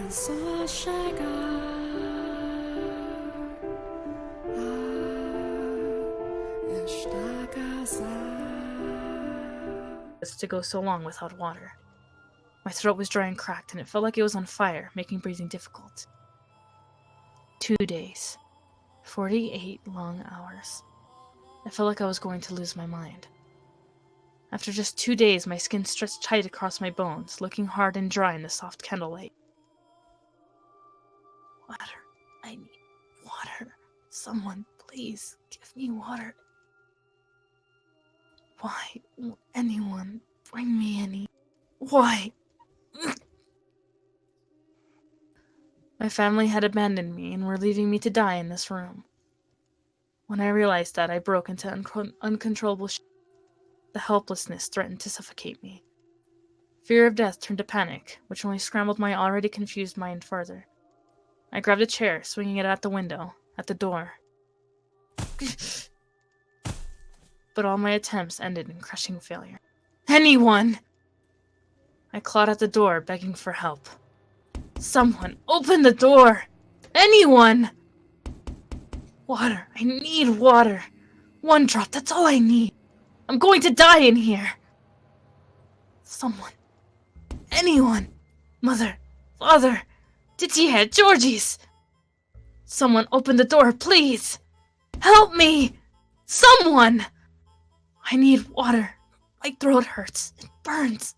só chegar a esta casa. To go so long without water. My throat was dry and cracked, and it felt like it was on fire, making breathing difficult. 2 days. 48 long hours. I felt like I was going to lose my mind. After just 2 days, my skin stretched tight across my bones, looking hard and dry in the soft candlelight. Water. I need water. Someone, please, give me water. Why won't anyone bring me any? Why? My family had abandoned me and were leaving me to die in this room. When I realized that, I broke into uncontrollable The helplessness threatened to suffocate me. Fear of death turned to panic, which only scrambled my already confused mind further. I grabbed a chair, swinging it at the window, at the door. But all my attempts ended in crushing failure. Anyone! I clawed at the door, begging for help. Someone, open the door! Anyone! Water. I need water. 1 drop, that's all I need. I'm going to die in here. Someone. Anyone. Mother. Father. Didier. Georgie's. Someone open the door, please. Help me. Someone. I need water. My throat hurts. It burns.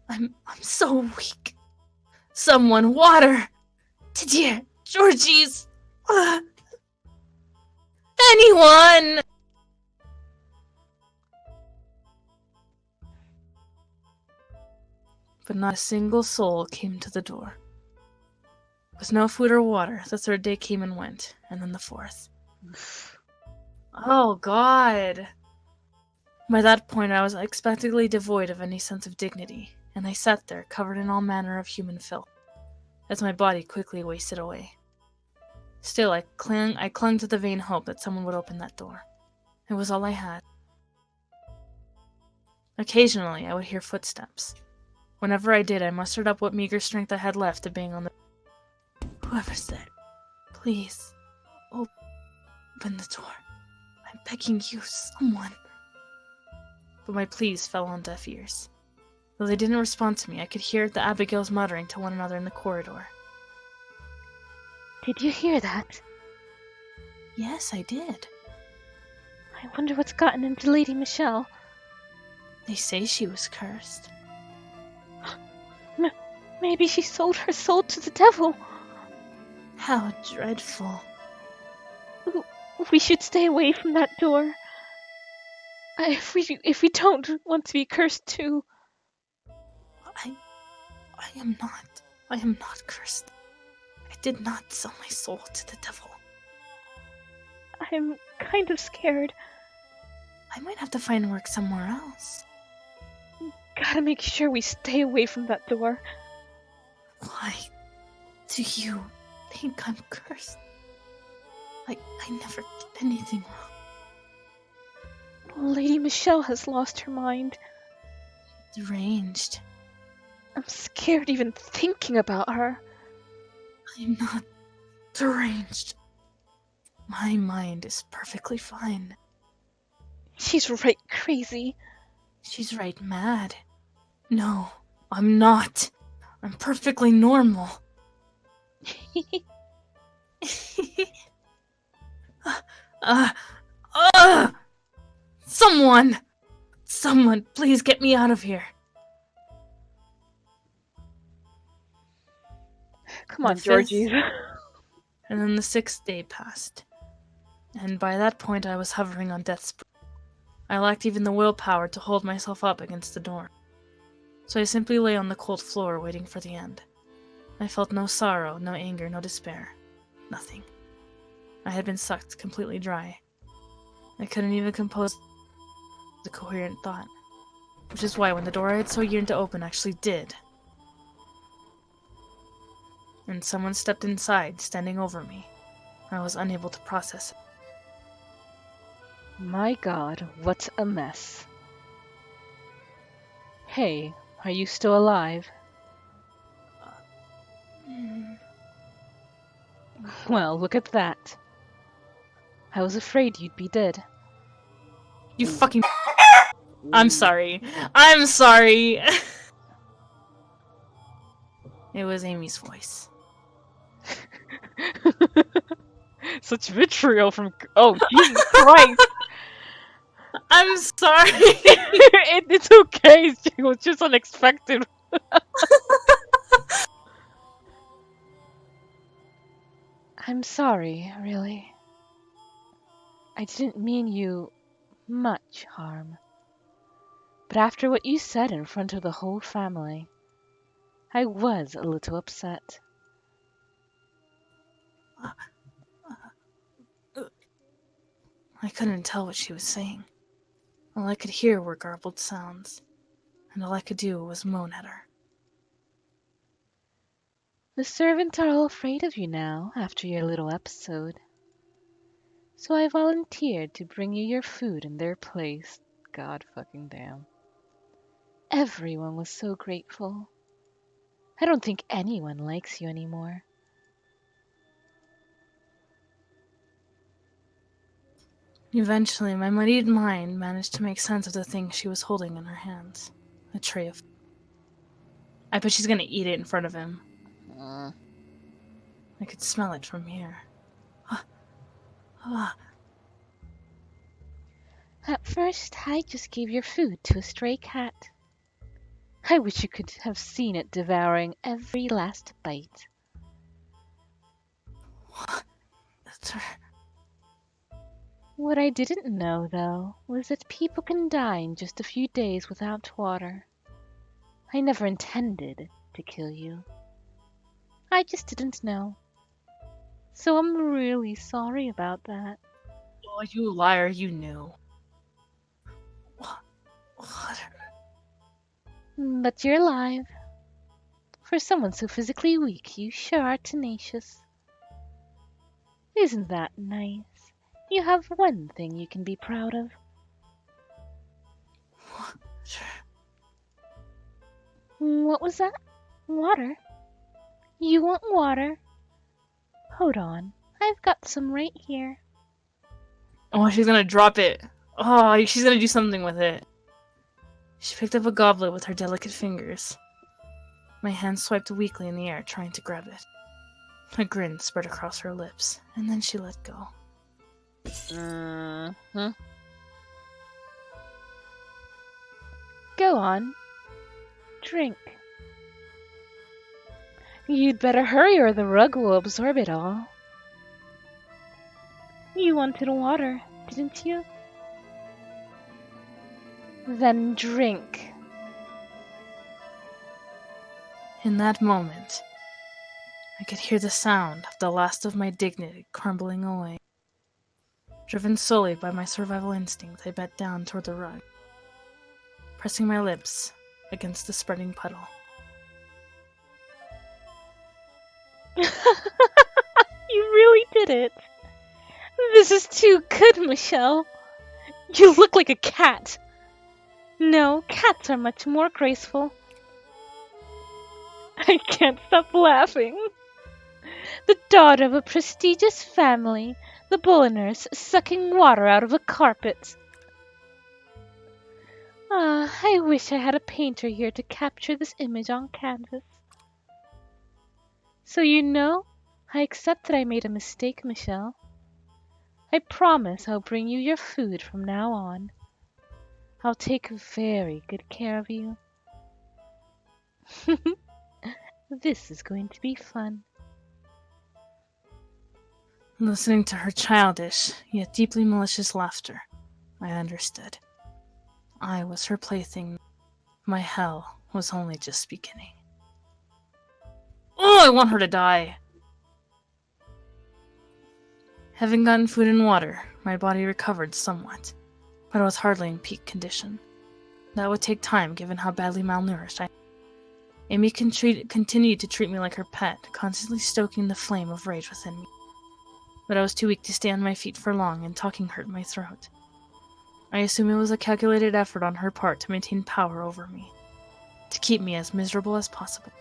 I'm so weak. Someone, water. Didier. Georgie's. Anyone. But not a single soul came to the door. With no food or water, the 3rd day came and went, and then the 4th. Oh, God! By that point, I was unexpectedly devoid of any sense of dignity, and I sat there, covered in all manner of human filth, as my body quickly wasted away. Still, I clung to the vain hope that someone would open that door. It was all I had. Occasionally, I would hear footsteps. Whenever I did, I mustered up what meager strength I had left to bang on the... Whoever's there, please, open the door. I'm begging you, someone. But my pleas fell on deaf ears. Though they didn't respond to me, I could hear the Abigails muttering to one another in the corridor. Did you hear that? Yes, I did. I wonder what's gotten into Lady Michelle. They say she was cursed. Maybe she sold her soul to the devil. How dreadful. We should stay away from that door. If we don't want to be cursed too. I am not cursed. I did not sell my soul to the devil. I'm kind of scared. I might have to find work somewhere else. Gotta make sure we stay away from that door. Why do you think I'm cursed? I never did anything wrong. Lady Michelle has lost her mind. Deranged. I'm scared even thinking about her. I'm not deranged. My mind is perfectly fine. She's right crazy. She's right mad. No, I'm not. I'm perfectly normal. Someone, please get me out of here. Come on, The fifth- Georgie. And then the 6th day passed. And by that point I was hovering on death's brink. I lacked even the willpower to hold myself up against the door. So I simply lay on the cold floor waiting for the end. I felt no sorrow, no anger, no despair. Nothing. I had been sucked completely dry. I couldn't even compose a coherent thought. Which is why when the door I had so yearned to open actually did, and someone stepped inside, standing over me, I was unable to process it. My God, what a mess. Hey, are you still alive? Well, look at that. I was afraid you'd be dead. You fucking... I'm sorry. I'm sorry. It was Amy's voice. Such vitriol from... Oh, Jesus Christ! I'm sorry. It's okay, it was just unexpected. I'm sorry, really. I didn't mean you much harm. But after what you said in front of the whole family, I was a little upset. I couldn't tell what she was saying. All I could hear were garbled sounds, and all I could do was moan at her. The servants are all afraid of you now, after your little episode. So I volunteered to bring you your food in their place. God fucking damn. Everyone was so grateful. I don't think anyone likes you anymore. Eventually, my muddied mind managed to make sense of the thing she was holding in her hands. A tray of... I bet she's gonna eat it in front of him. I could smell it from here. At first, I just gave your food to a stray cat. I wish you could have seen it devouring every last bite. That's her. What I didn't know, though, was that people can die in just a few days without water. I never intended to kill you. I just didn't know. So I'm really sorry about that. Oh, you liar, you knew. What? But you're alive. For someone so physically weak, you sure are tenacious. Isn't that nice? You have one thing you can be proud of. Sure. What was that? Water? You want water? Hold on. I've got some right here. Oh, she's gonna drop it. Oh, she's gonna do something with it. She picked up a goblet with her delicate fingers. My hand swiped weakly in the air, trying to grab it. A grin spread across her lips, and then she let go. Go on. Drink. You'd better hurry or the rug will absorb it all. You wanted water, didn't you? Then drink. In that moment, I could hear the sound of the last of my dignity crumbling away. Driven solely by my survival instinct, I bent down toward the rug, pressing my lips against the spreading puddle. You really did it. This is too good, Michelle. You look like a cat. No, cats are much more graceful. I can't stop laughing. The daughter of a prestigious family, the Bulliners sucking water out of a carpet. Ah, I wish I had a painter here to capture this image on canvas. So you know, I accept that I made a mistake, Michelle. I promise I'll bring you your food from now on. I'll take very good care of you. This is going to be fun. Listening to her childish, yet deeply malicious laughter, I understood. I was her plaything. My hell was only just beginning. Oh, I want her to die! Having gotten food and water, my body recovered somewhat, but I was hardly in peak condition. That would take time given how badly malnourished I am. Amy continued to treat me like her pet, constantly stoking the flame of rage within me. But I was too weak to stay on my feet for long, and talking hurt my throat. I assume it was a calculated effort on her part to maintain power over me, to keep me as miserable as possible.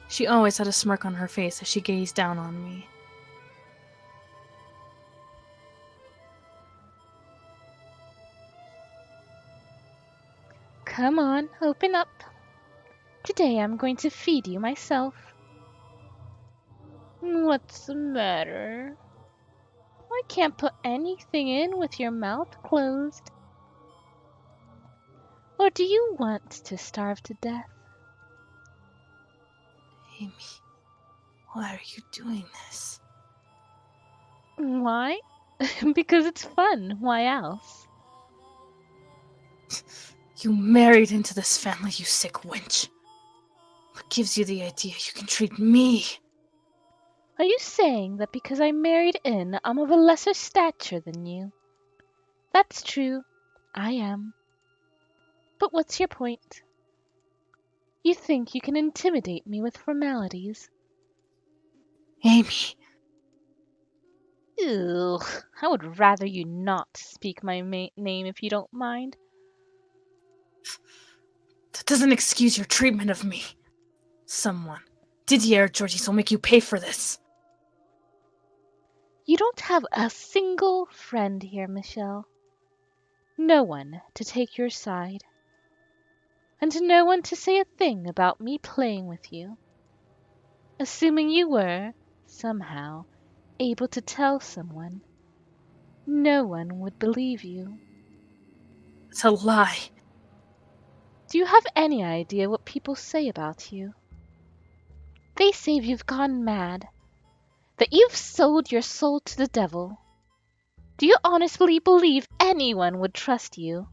She always had a smirk on her face as she gazed down on me. Come on, open up. Today I'm going to feed you myself. What's the matter? I can't put anything in with your mouth closed. Or do you want to starve to death? Amy, why are you doing this? Why? Because it's fun. Why else? You married into this family, you sick wench. What gives you the idea you can treat me? Are you saying that because I married in, I'm of a lesser stature than you? That's true. I am. But what's your point? You think you can intimidate me with formalities? Amy, Ugh, I would rather you not speak my name if you don't mind. that doesn't excuse your treatment of me. Someone, Didier or Georgie's, will make you pay for this. You don't have a single friend here, Michelle. No one to take your side. And no one to say a thing about me playing with you. Assuming you were, somehow, able to tell someone, no one would believe you. It's a lie. Do you have any idea what people say about you? They say you've gone mad, that you've sold your soul to the devil. Do you honestly believe anyone would trust you?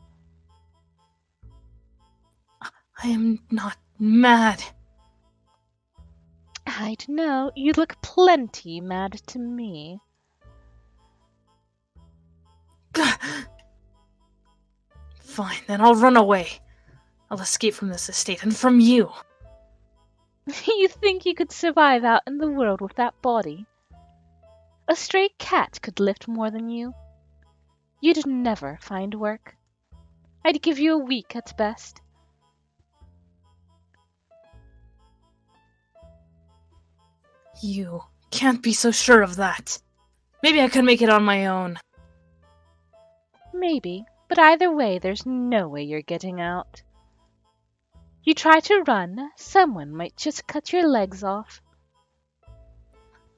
I am not mad. I don't know, you look plenty mad to me. Fine, then I'll run away. I'll escape from this estate and from you. You think you could survive out in the world with that body? A stray cat could lift more than you. You'd never find work. I'd give you a week at best. You can't be so sure of that. Maybe I could make it on my own. Maybe, but either way, there's no way you're getting out. You try to run, someone might just cut your legs off.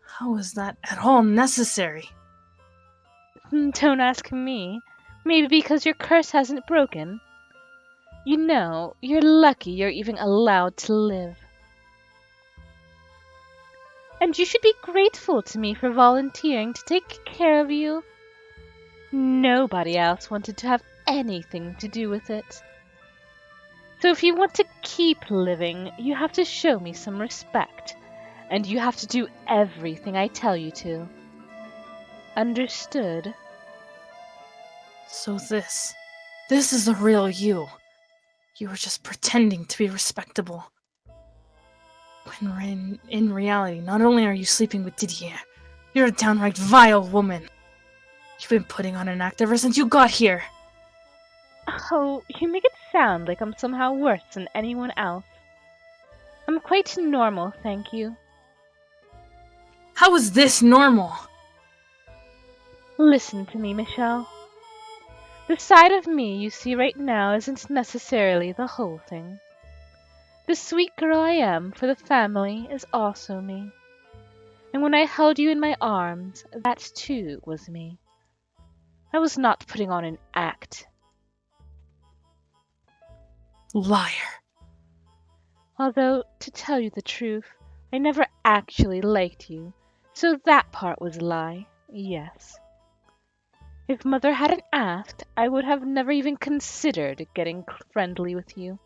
How is that at all necessary? Don't ask me. Maybe because your curse hasn't broken. You know, you're lucky you're even allowed to live. And you should be grateful to me for volunteering to take care of you. Nobody else wanted to have anything to do with it. So if you want to keep living, you have to show me some respect. And you have to do everything I tell you to. Understood? So this is the real you. You were just pretending to be respectable. When in reality, not only are you sleeping with Didier, you're a downright vile woman. You've been putting on an act ever since you got here. Oh, you make it sound like I'm somehow worse than anyone else. I'm quite normal, thank you. How is this normal? Listen to me, Michelle. The side of me you see right now isn't necessarily the whole thing. The sweet girl I am for the family is also me. And when I held you in my arms, that too was me. I was not putting on an act. Liar. Although, to tell you the truth, I never actually liked you, so that part was a lie, yes. If Mother hadn't asked, I would have never even considered getting friendly with you.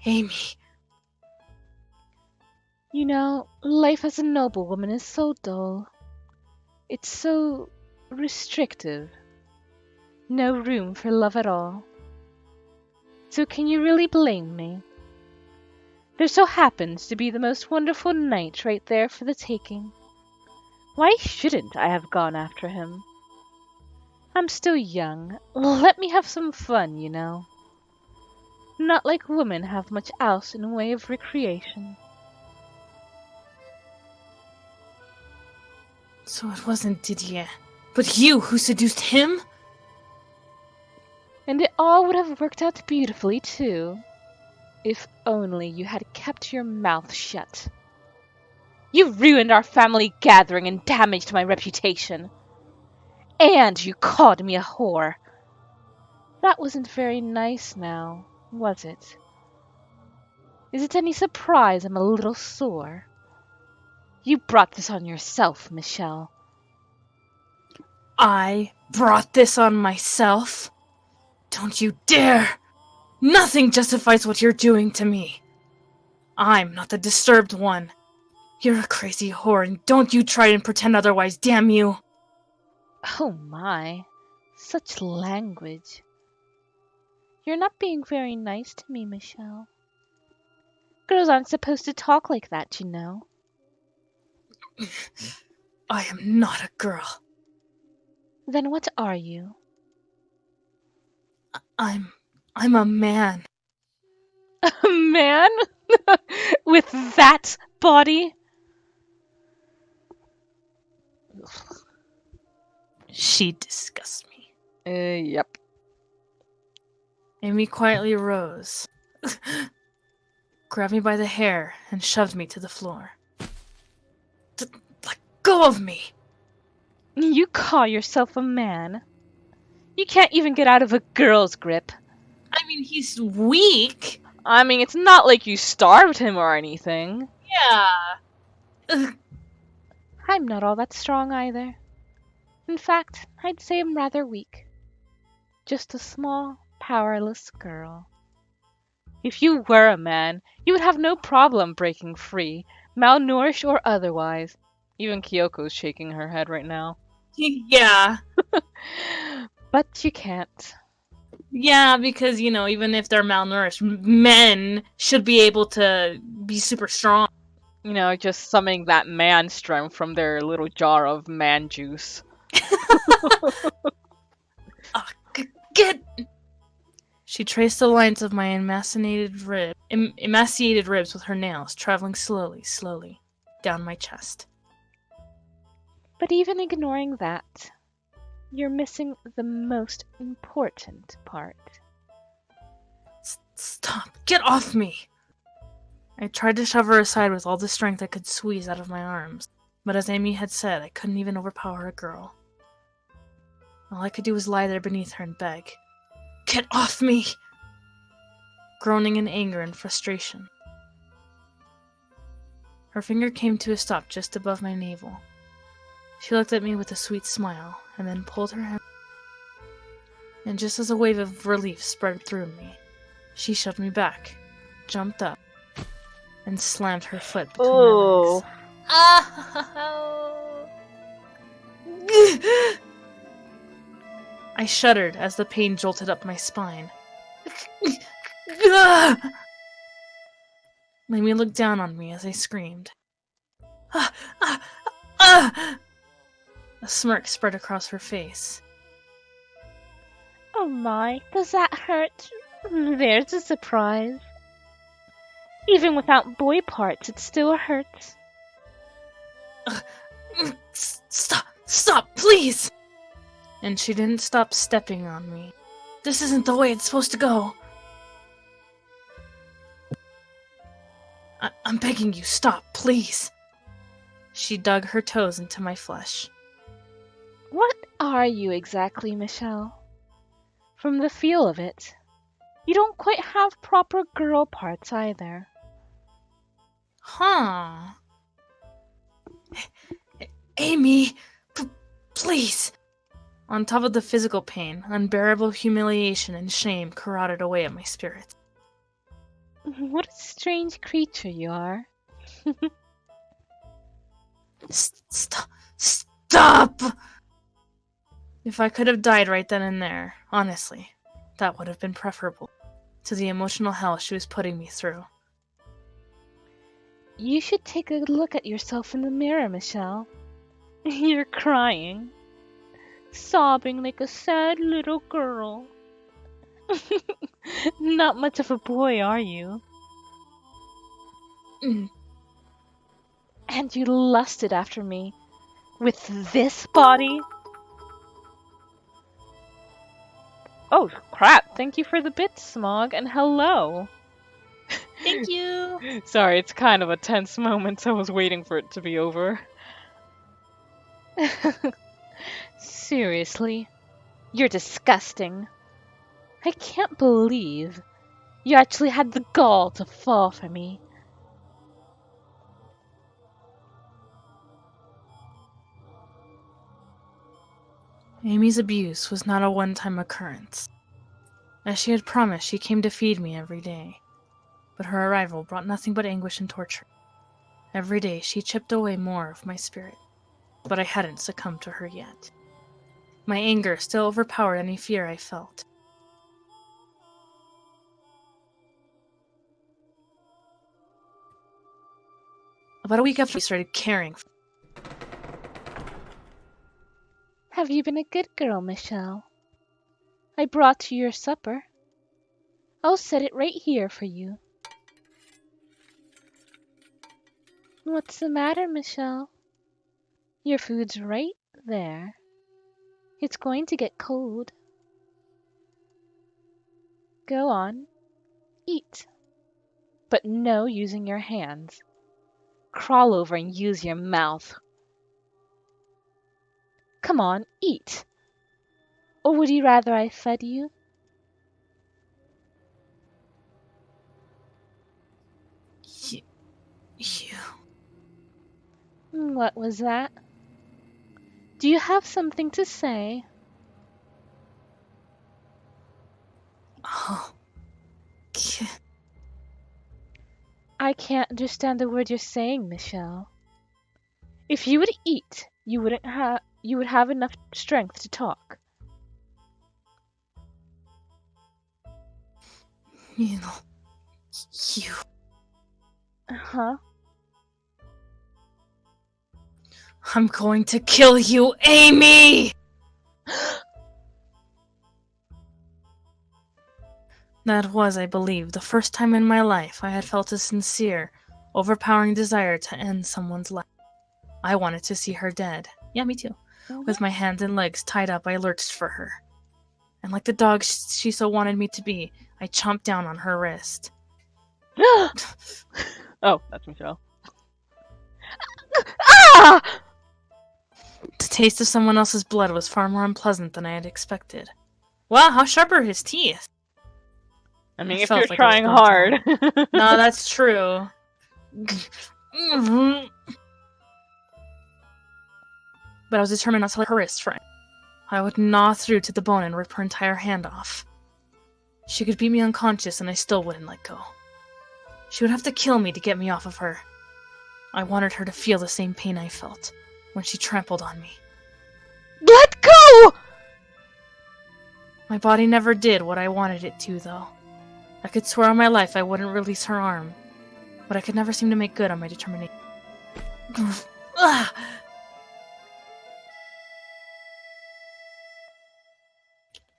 Amy. You know, life as a noblewoman is so dull. It's so restrictive. No room for love at all. So can you really blame me? There so happens to be the most wonderful knight right there for the taking. Why shouldn't I have gone after him? I'm still young. Let me have some fun, you know. Not like women have much else in the way of recreation. So it wasn't Didier, but you who seduced him? And it all would have worked out beautifully, too. If only you had kept your mouth shut. You ruined our family gathering and damaged my reputation. And you called me a whore. That wasn't very nice now, was it? Is it any surprise I'm a little sore? You brought this on yourself, Michelle. I brought this on myself? Don't you dare! Nothing justifies what you're doing to me. I'm not the disturbed one. You're a crazy whore, and don't you try and pretend otherwise, damn you! Oh my, such language. You're not being very nice to me, Michelle. Girls aren't supposed to talk like that, you know. I am not a girl. Then what are you? I'm a man. A man? With that body? She disgusts me. Yep. Amy quietly rose, grabbed me by the hair, and shoved me to the floor. Let go of me! You call yourself a man? You can't even get out of a girl's grip. I mean, he's weak. I mean, it's not like you starved him or anything. Yeah. Ugh. I'm not all that strong either. In fact, I'd say I'm rather weak. Just a small, powerless girl. If you were a man, you would have no problem breaking free, malnourished or otherwise. Even Kyoko's shaking her head right now. Yeah. But you can't. Yeah, because, you know, even if they're malnourished, men should be able to be super strong. You know, just summoning that man strength from their little jar of man juice. Get! She traced the lines of my emaciated ribs with her nails, traveling slowly, down my chest. But even ignoring that, you're missing the most important part. Stop! Get off me! I tried to shove her aside with all the strength I could squeeze out of my arms, but as Amy had said, I couldn't even overpower a girl. All I could do was lie there beneath her and beg, "Get off me!" groaning in anger and frustration. Her finger came to a stop just above my navel. She looked at me with a sweet smile, and then pulled her hand. And just as a wave of relief spread through me, she shoved me back, jumped up, and slammed her foot between my legs. I shuddered as the pain jolted up my spine. Amy looked down on me as I screamed. A smirk spread across her face. Oh my, does that hurt? There's a surprise. Even without boy parts, it still hurts. Stop, please! And she didn't stop stepping on me. This isn't the way it's supposed to go. I'm begging you, stop, please. She dug her toes into my flesh. What are you exactly, Michelle? From the feel of it, you don't quite have proper girl parts either. Huh. Amy, please. On top of the physical pain, unbearable humiliation and shame corroded away at my spirit. What a strange creature you are. Stop! If I could have died right then and there, honestly, that would have been preferable to the emotional hell she was putting me through. You should take a look at yourself in the mirror, Michelle. You're crying. sobbing like a sad little girl. Not much of a boy, are you? Mm. And you lusted after me with this body? Oh, crap. Thank you for the bits, Smog, and hello. Thank you. Sorry, it's kind of a tense moment, so I was waiting for it to be over. Seriously, you're disgusting. I can't believe you actually had the gall to fall for me. Amy's abuse was not a one-time occurrence. As she had promised, she came to feed me every day. But her arrival brought nothing but anguish and torture. Every day she chipped away more of my spirit. But I hadn't succumbed to her yet. My anger still overpowered any fear I felt. About a week after we started caring for Have you been a good girl, Michelle? I brought you your supper. I'll set it right here for you. What's the matter, Michelle? Your food's right there. It's going to get cold. Go on, eat. But no using your hands. Crawl over and use your mouth. Come on, eat. Or would you rather I fed you? you. What was that? Do you have something to say? Oh. I can't understand the word you're saying, Michelle. If you would eat, you would have enough strength to talk. You know, you. Huh? I'm going to kill you, Amy! That was, I believe, the first time in my life I had felt a sincere, overpowering desire to end someone's life. I wanted to see her dead. Yeah, me too. With my hands and legs tied up, I lurched for her. And like the dog she so wanted me to be, I chomped down on her wrist. Oh, that's Michelle. Ah! The taste of someone else's blood was far more unpleasant than I had expected. Wow, how sharp are his teeth? I mean, I if felt you're like I was trying going hard. No, that's true. But I was determined not to let her wrist fry. I would gnaw through to the bone and rip her entire hand off. She could beat me unconscious and I still wouldn't let go. She would have to kill me to get me off of her. I wanted her to feel the same pain I felt when she trampled on me. Let go! My body never did what I wanted it to, though. I could swear on my life I wouldn't release her arm, but I could never seem to make good on my determination.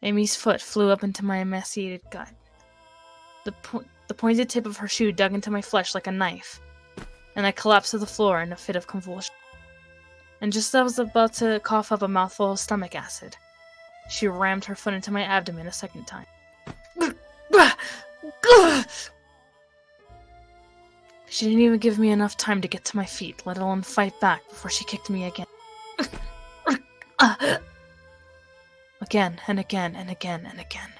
Amy's foot flew up into my emaciated gut. The pointed tip of her shoe dug into my flesh like a knife, and I collapsed to the floor in a fit of convulsion. And just as I was about to cough up a mouthful of stomach acid, she rammed her foot into my abdomen a second time. She didn't even give me enough time to get to my feet, let alone fight back before she kicked me again. Again and again and again and again.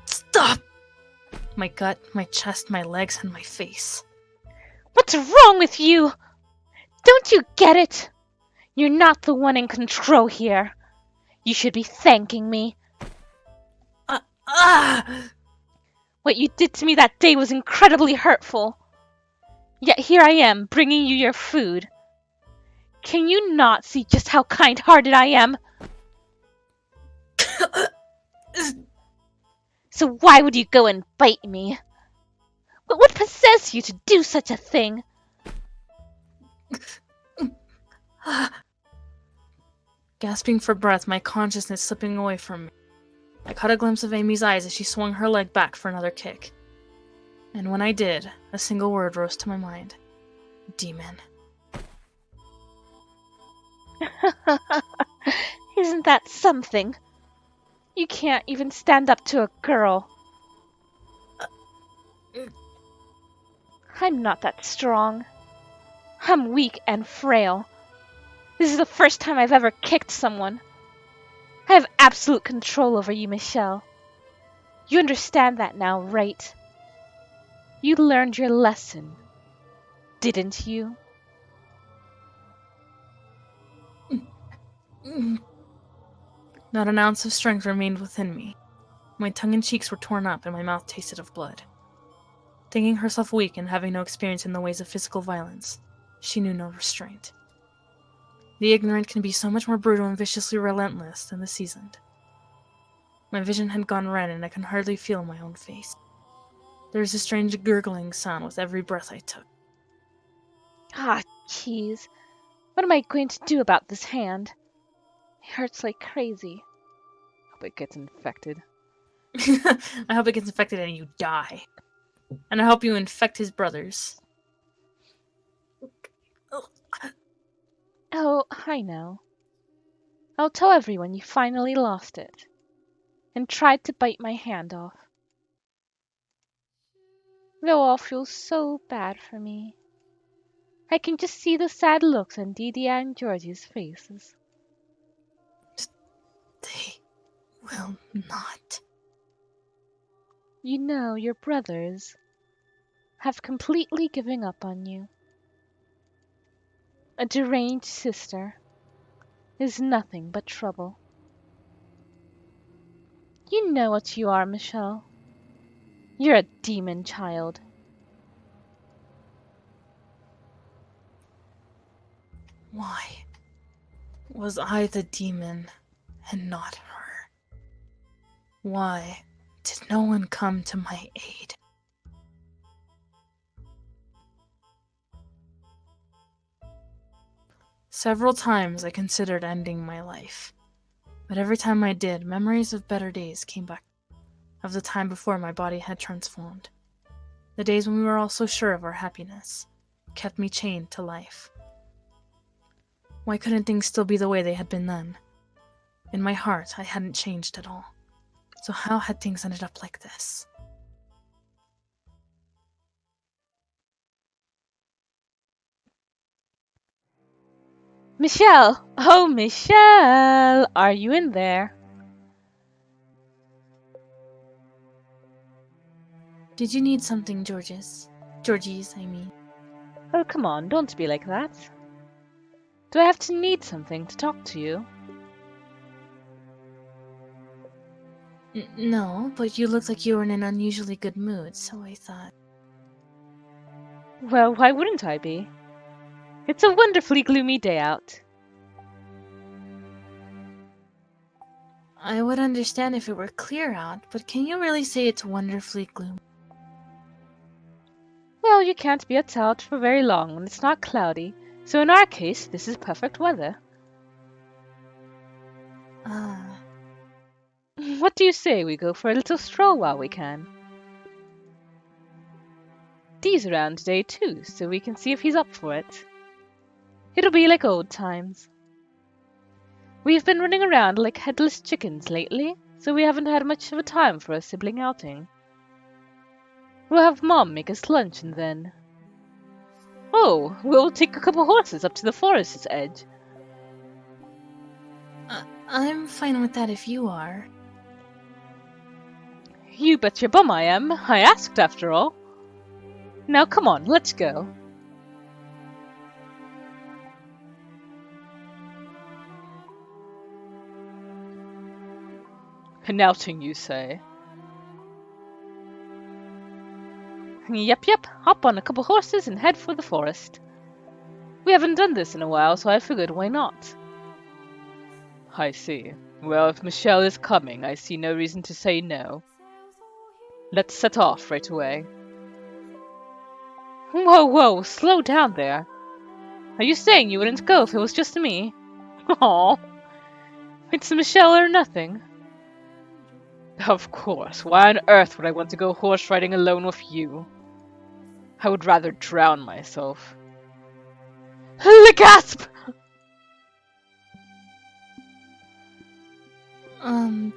Stop! My gut, my chest, my legs, and my face. What's wrong with you? Don't you get it? You're not the one in control here. You should be thanking me. What you did to me that day was incredibly hurtful. Yet here I am, bringing you your food. Can you not see just how kind-hearted I am? So why would you go and bite me? What would possess you to do such a thing? Gasping for breath, my consciousness slipping away from me, I caught a glimpse of Amy's eyes as she swung her leg back for another kick. And when I did, a single word rose to my mind. Demon. Isn't that something? You can't even stand up to a girl. I'm not that strong. I'm weak and frail. This is the first time I've ever kicked someone. I have absolute control over you, Michelle. You understand that now, right? You learned your lesson, didn't you? Not an ounce of strength remained within me. My tongue and cheeks were torn up, and my mouth tasted of blood. Thinking herself weak and having no experience in the ways of physical violence, she knew no restraint. The ignorant can be so much more brutal and viciously relentless than the seasoned. My vision had gone red, and I could hardly feel my own face. There was a strange gurgling sound with every breath I took. Ah, jeez. What am I going to do about this hand? It hurts like crazy. Hope it gets infected. I hope it gets infected and you die. And I hope you infect his brothers. Oh, I know. I'll tell everyone you finally lost it and tried to bite my hand off. They'll all feel so bad for me. I can just see the sad looks on Didi and Georgie's faces. They will not. You know, your brothers have completely given up on you. A deranged sister is nothing but trouble. You know what you are, Michelle. You're a demon child. Why was I the demon and not her? Why did no one come to my aid? Several times I considered ending my life, but every time I did, memories of better days came back, of the time before my body had transformed. The days when we were all so sure of our happiness kept me chained to life. Why couldn't things still be the way they had been then? In my heart, I hadn't changed at all. So how had things ended up like this? Michelle! Oh, Michelle! Are you in there? Did you need something, Georges? Georgie's, I mean. Oh, come on, don't be like that. Do I have to need something to talk to you? No, but you looked like you were in an unusually good mood, so I thought... Well, why wouldn't I be? It's a wonderfully gloomy day out. I would understand if it were clear out, but can you really say it's wonderfully gloomy? Well, you can't be out for very long when it's not cloudy, so in our case, this is perfect weather. Ah, What do you say we go for a little stroll while we can? Dee's around today too, so we can see if he's up for it. It'll be like old times. We've been running around like headless chickens lately, so we haven't had much of a time for a sibling outing. We'll have Mom make us lunch and then... Oh, we'll take a couple horses up to the forest's edge. I'm fine with that if you are. You bet your bum I am. I asked after all. Now come on, let's go. An outing, you say? Yep. Hop on a couple horses and head for the forest. We haven't done this in a while, so I figured why not? I see. Well, if Michelle is coming, I see no reason to say no. Let's set off right away. Whoa, slow down there. Are you saying you wouldn't go if it was just me? Aw. It's Michelle or nothing. Of course. Why on earth would I want to go horse riding alone with you? I would rather drown myself. The gasp!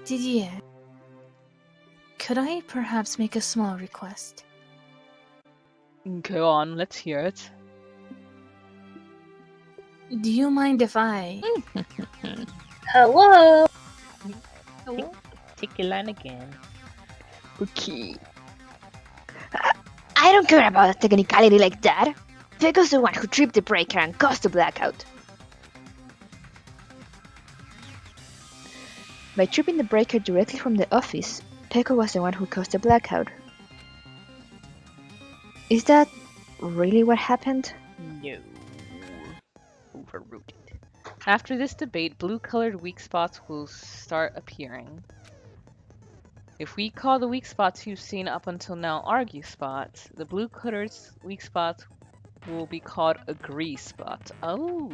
Didier. Could I perhaps make a small request? Go on, let's hear it. Do you mind if I... Hello. Take your line again. Okay. I don't care about a technicality like that. Pecco's the one who tripped the breaker and caused the blackout. By tripping the breaker directly from the office, Pecco was the one who caused the blackout. Is that really what happened? No. Overruled. After this debate, blue-colored weak spots will start appearing. If we call the weak spots you've seen up until now argue spots, the blue-colored weak spots will be called agree spots. Oh!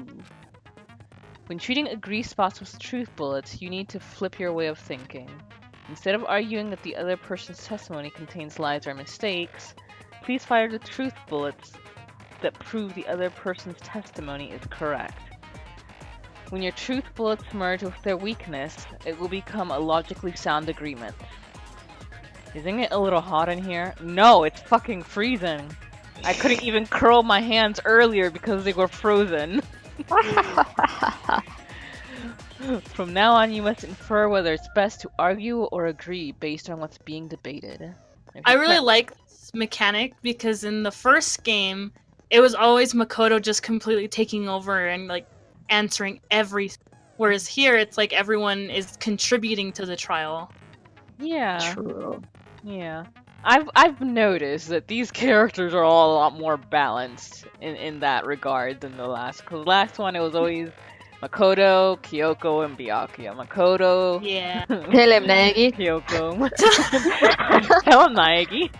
When treating agree spots with truth bullets, you need to flip your way of thinking. Instead of arguing that the other person's testimony contains lies or mistakes, please fire the truth bullets that prove the other person's testimony is correct. When your truth bullets merge with their weakness, it will become a logically sound agreement. Isn't it a little hot in here? No, it's fucking freezing. I couldn't even curl my hands earlier because they were frozen. From now on, you must infer whether it's best to argue or agree based on what's being debated. I really like this mechanic because in the first game, it was always Makoto just completely taking over and like answering everything. Whereas here, it's like everyone is contributing to the trial. Yeah. True. Yeah. I've noticed that these characters are all a lot more balanced in that regard than the last. Cause the last one it was always Makoto, Kyoko, and Byakuya. Makoto, Yeah. Tell him, Naegi. Kyoko. Tell him, Naegi.